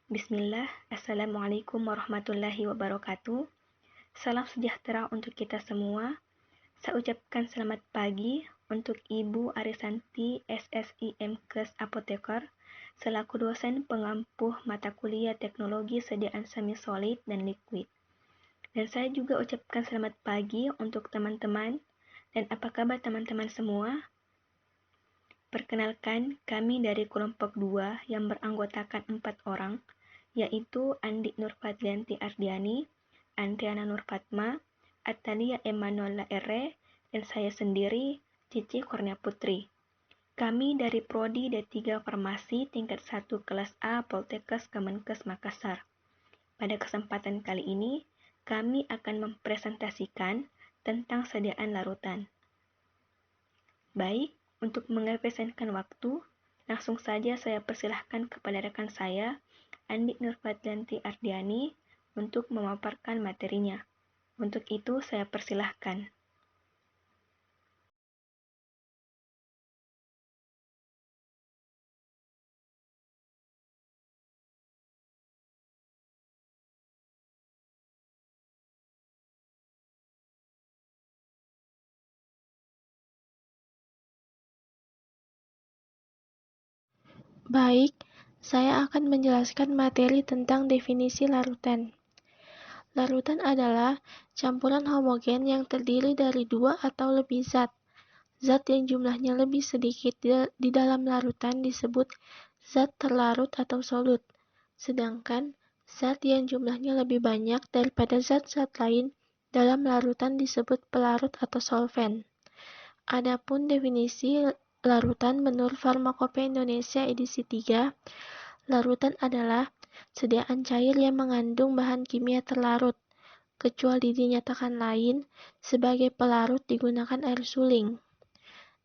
Bismillah, Assalamualaikum warahmatullahi wabarakatuh. Salam sejahtera untuk kita semua. Saya ucapkan selamat pagi untuk Ibu Arisanti SSI Mkes Apoteker selaku dosen pengampuh mata kuliah teknologi sediaan semi solid dan liquid. Dan saya juga ucapkan selamat pagi untuk teman-teman. Dan apa kabar teman-teman semua? Perkenalkan, kami dari kelompok 2 yang beranggotakan 4 orang, yaitu Andi Nurfadlianti Ardiani, Andriana Nurfatma, Atalia Emanuela R, dan saya sendiri, Cici Kurnia Putri. Kami dari Prodi D3 Farmasi tingkat 1 kelas A Poltekkes Kemenkes Makassar. Pada kesempatan kali ini, kami akan mempresentasikan tentang sediaan larutan. Baik, untuk mengefisienkan waktu, langsung saja saya persilahkan kepada rekan saya, Andi Nurfadlianti Ardiani, untuk memaparkan materinya. Untuk itu, saya persilahkan. Baik, saya akan menjelaskan materi tentang definisi larutan. Larutan adalah campuran homogen yang terdiri dari dua atau lebih zat. Zat yang jumlahnya lebih sedikit di dalam larutan disebut zat terlarut atau solut. Sedangkan zat yang jumlahnya lebih banyak daripada zat-zat lain dalam larutan disebut pelarut atau solven. Adapun definisi larutan menurut Farmakopeia Indonesia edisi 3, larutan adalah sediaan cair yang mengandung bahan kimia terlarut, kecuali dinyatakan lain, sebagai pelarut digunakan air suling.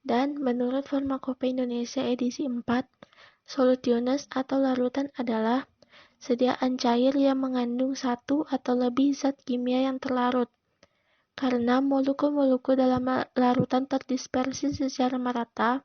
Dan menurut Farmakopeia Indonesia edisi 4, solutiones atau larutan adalah sediaan cair yang mengandung satu atau lebih zat kimia yang terlarut. Karena molekul-molekul dalam larutan terdispersi secara merata,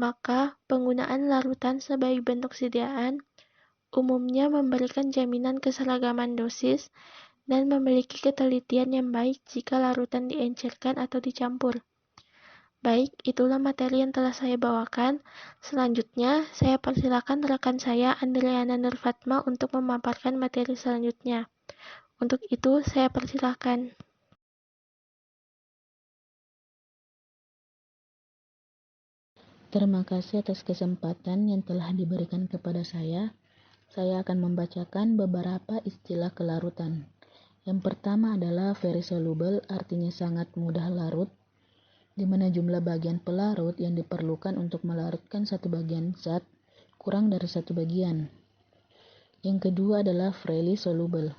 maka penggunaan larutan sebagai bentuk sediaan umumnya memberikan jaminan keseragaman dosis dan memiliki ketelitian yang baik jika larutan diencerkan atau dicampur. Baik, itulah materi yang telah saya bawakan. Selanjutnya, saya persilakan rekan saya Andriana Nurfatma untuk memaparkan materi selanjutnya. Untuk itu, saya persilakan. Terima kasih atas kesempatan yang telah diberikan kepada saya. Saya akan membacakan beberapa istilah kelarutan. Yang pertama adalah very soluble, artinya sangat mudah larut, di mana jumlah bagian pelarut yang diperlukan untuk melarutkan satu bagian zat kurang dari satu bagian. Yang kedua adalah freely soluble,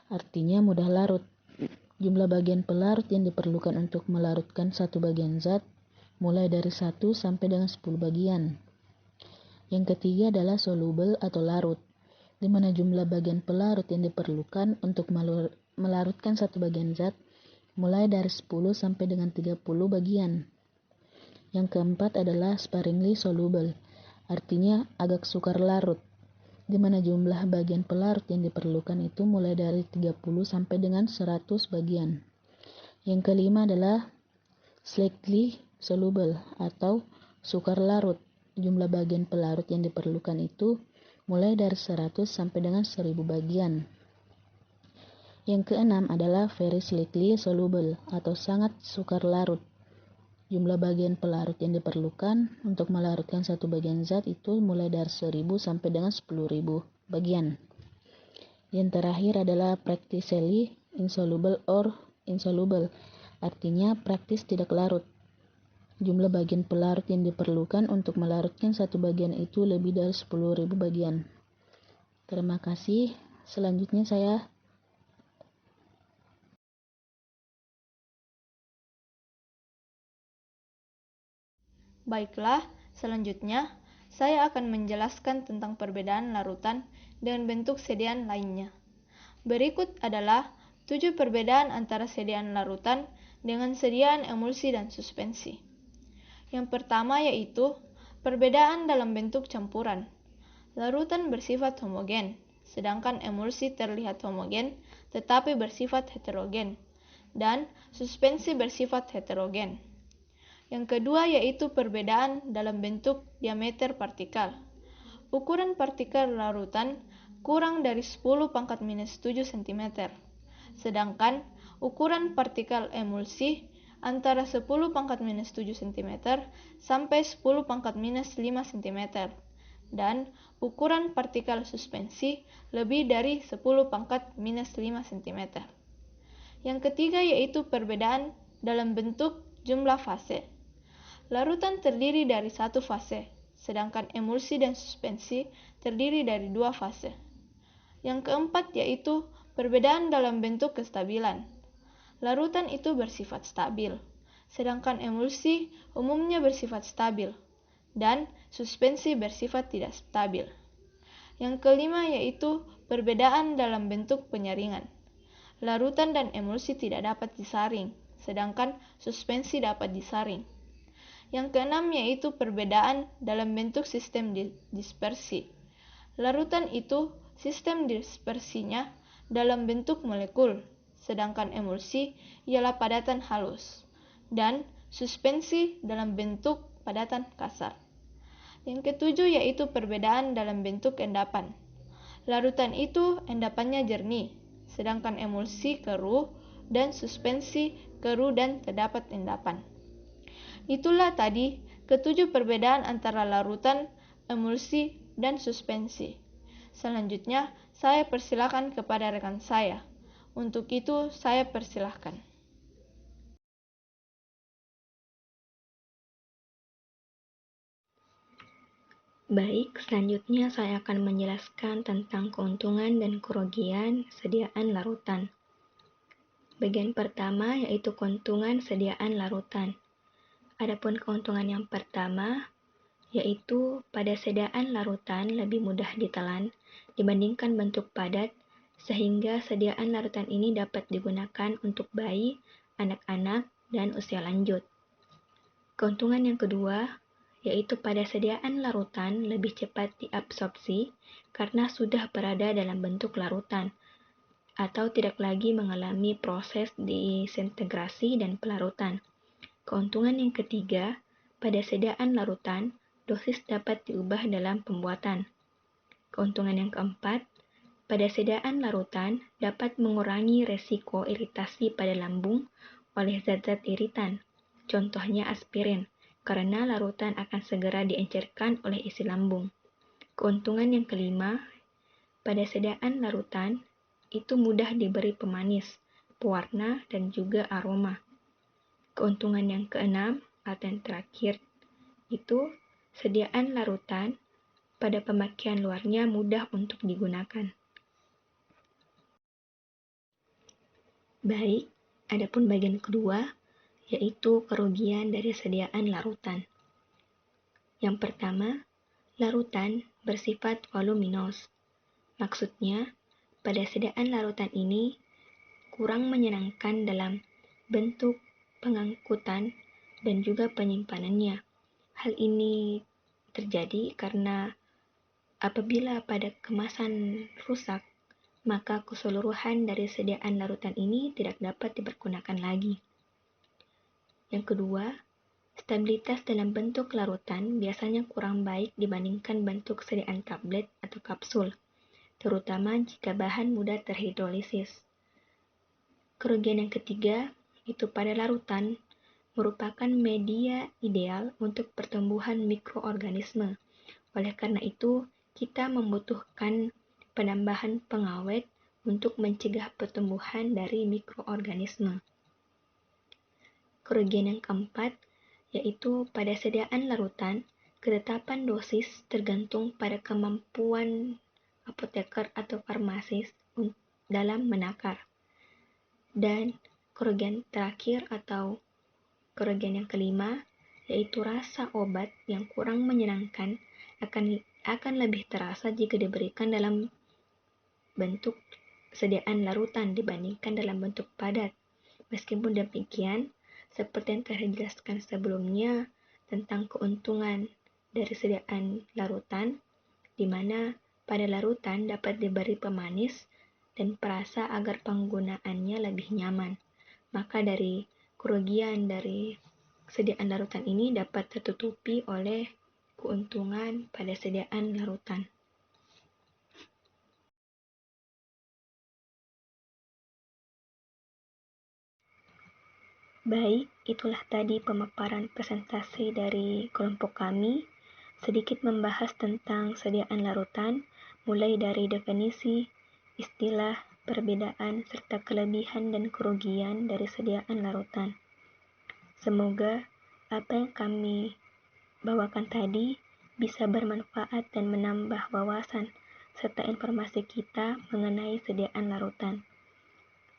artinya mudah larut. Jumlah bagian pelarut yang diperlukan untuk melarutkan satu bagian zat mulai dari 1 sampai dengan 10 bagian. Yang ketiga adalah soluble atau larut, di mana jumlah bagian pelarut yang diperlukan untuk melarutkan satu bagian zat mulai dari 10 sampai dengan 30 bagian. Yang keempat adalah sparingly soluble, artinya agak sukar larut, di mana jumlah bagian pelarut yang diperlukan itu mulai dari 30 sampai dengan 100 bagian. Yang kelima adalah slightly soluble atau sukar larut. Jumlah bagian pelarut yang diperlukan itu mulai dari 100 sampai dengan 1000 bagian. Yang keenam adalah very slightly soluble atau sangat sukar larut. Jumlah bagian pelarut yang diperlukan untuk melarutkan satu bagian zat itu mulai dari 1000 sampai dengan 10.000 bagian. Yang terakhir adalah practically insoluble or insoluble, artinya praktis tidak larut. Jumlah bagian pelarut yang diperlukan untuk melarutkan satu bagian itu lebih dari 10.000 bagian. Terima kasih. Selanjutnya saya Baiklah, selanjutnya saya akan menjelaskan tentang perbedaan larutan dengan bentuk sediaan lainnya. Berikut adalah 7 perbedaan antara sediaan larutan dengan sediaan emulsi dan suspensi. Yang pertama yaitu perbedaan dalam bentuk campuran. Larutan bersifat homogen, sedangkan emulsi terlihat homogen tetapi bersifat heterogen, dan suspensi bersifat heterogen. Yang kedua yaitu perbedaan dalam bentuk diameter partikel. Ukuran partikel larutan kurang dari 10⁻⁷ cm, sedangkan ukuran partikel emulsi antara 10⁻⁷ cm sampai 10⁻⁵ cm, dan ukuran partikel suspensi lebih dari 10⁻⁵ cm. Yang ketiga yaitu perbedaan dalam bentuk jumlah fase. Larutan terdiri dari satu fase, sedangkan emulsi dan suspensi terdiri dari dua fase. Yang keempat yaitu perbedaan dalam bentuk kestabilan. Larutan itu bersifat stabil, sedangkan emulsi umumnya bersifat stabil, dan suspensi bersifat tidak stabil. Yang kelima yaitu perbedaan dalam bentuk penyaringan. Larutan dan emulsi tidak dapat disaring, sedangkan suspensi dapat disaring. Yang keenam yaitu perbedaan dalam bentuk sistem dispersi. Larutan itu sistem dispersinya dalam bentuk molekul, sedangkan emulsi ialah padatan halus, dan suspensi dalam bentuk padatan kasar. Yang ketujuh yaitu perbedaan dalam bentuk endapan. Larutan itu endapannya jernih, sedangkan emulsi keruh dan suspensi keruh dan terdapat endapan. Itulah tadi ketujuh perbedaan antara larutan, emulsi, dan suspensi. Selanjutnya, saya persilakan kepada rekan saya. Untuk itu, saya persilahkan. Baik, selanjutnya saya akan menjelaskan tentang keuntungan dan kerugian sediaan larutan. Bagian pertama yaitu keuntungan sediaan larutan. Adapun keuntungan yang pertama yaitu pada sediaan larutan lebih mudah ditelan dibandingkan bentuk padat, sehingga sediaan larutan ini dapat digunakan untuk bayi, anak-anak, dan usia lanjut. Keuntungan yang kedua yaitu pada sediaan larutan lebih cepat diabsorpsi karena sudah berada dalam bentuk larutan, atau tidak lagi mengalami proses disintegrasi dan pelarutan. Keuntungan yang ketiga, pada sediaan larutan, dosis dapat diubah dalam pembuatan. Keuntungan yang keempat, pada sediaan larutan dapat mengurangi resiko iritasi pada lambung oleh zat-zat iritan, contohnya aspirin, karena larutan akan segera diencerkan oleh isi lambung. Keuntungan yang kelima, pada sediaan larutan itu mudah diberi pemanis, pewarna, dan juga aroma. Keuntungan yang keenam atau yang terakhir itu sediaan larutan pada pemakaian luarnya mudah untuk digunakan. Baik, adapun bagian kedua yaitu kerugian dari sediaan larutan. Yang pertama, larutan bersifat voluminous. Maksudnya, pada sediaan larutan ini kurang menyenangkan dalam bentuk pengangkutan dan juga penyimpanannya. Hal ini terjadi karena apabila pada kemasan rusak, maka keseluruhan dari sediaan larutan ini tidak dapat dipergunakan lagi. Yang kedua, stabilitas dalam bentuk larutan biasanya kurang baik dibandingkan bentuk sediaan tablet atau kapsul, terutama jika bahan mudah terhidrolisis. Kerugian yang ketiga, itu pada larutan merupakan media ideal untuk pertumbuhan mikroorganisme. Oleh karena itu, kita membutuhkan penambahan pengawet untuk mencegah pertumbuhan dari mikroorganisme. Kerugian yang keempat, yaitu pada sediaan larutan, ketetapan dosis tergantung pada kemampuan apoteker atau farmasis dalam menakar. Dan kerugian terakhir atau kerugian yang kelima, yaitu rasa obat yang kurang menyenangkan akan lebih terasa jika diberikan dalam bentuk sediaan larutan dibandingkan dalam bentuk padat. Meskipun demikian, seperti yang telah dijelaskan sebelumnya tentang keuntungan dari sediaan larutan, di mana pada larutan dapat diberi pemanis dan perasa agar penggunaannya lebih nyaman. Maka dari kerugian dari sediaan larutan ini dapat tertutupi oleh keuntungan pada sediaan larutan. Baik, itulah tadi pemaparan presentasi dari kelompok kami, sedikit membahas tentang sediaan larutan, mulai dari definisi, istilah, perbedaan, serta kelebihan dan kerugian dari sediaan larutan. Semoga apa yang kami bawakan tadi bisa bermanfaat dan menambah wawasan serta informasi kita mengenai sediaan larutan.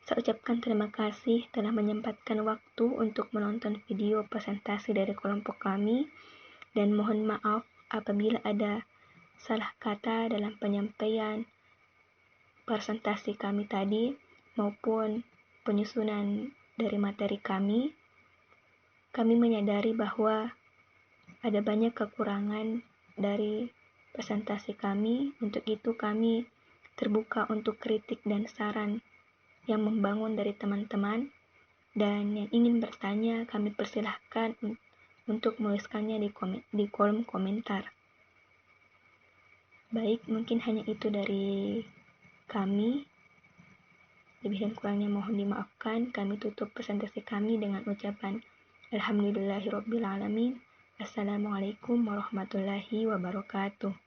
Saya ucapkan terima kasih telah menyempatkan waktu untuk menonton video presentasi dari kelompok kami, dan mohon maaf apabila ada salah kata dalam penyampaian presentasi kami tadi maupun penyusunan dari materi kami. Kami menyadari bahwa ada banyak kekurangan dari presentasi kami, untuk itu kami terbuka untuk kritik dan saran yang membangun dari teman-teman, dan yang ingin bertanya kami persilahkan untuk menuliskannya di kolom komentar. Baik, mungkin hanya itu dari kami. Lebih dan kurangnya mohon dimaafkan. Kami tutup presentasi kami dengan ucapan Alhamdulillahirrabbilalamin. Assalamualaikum warahmatullahi wabarakatuh.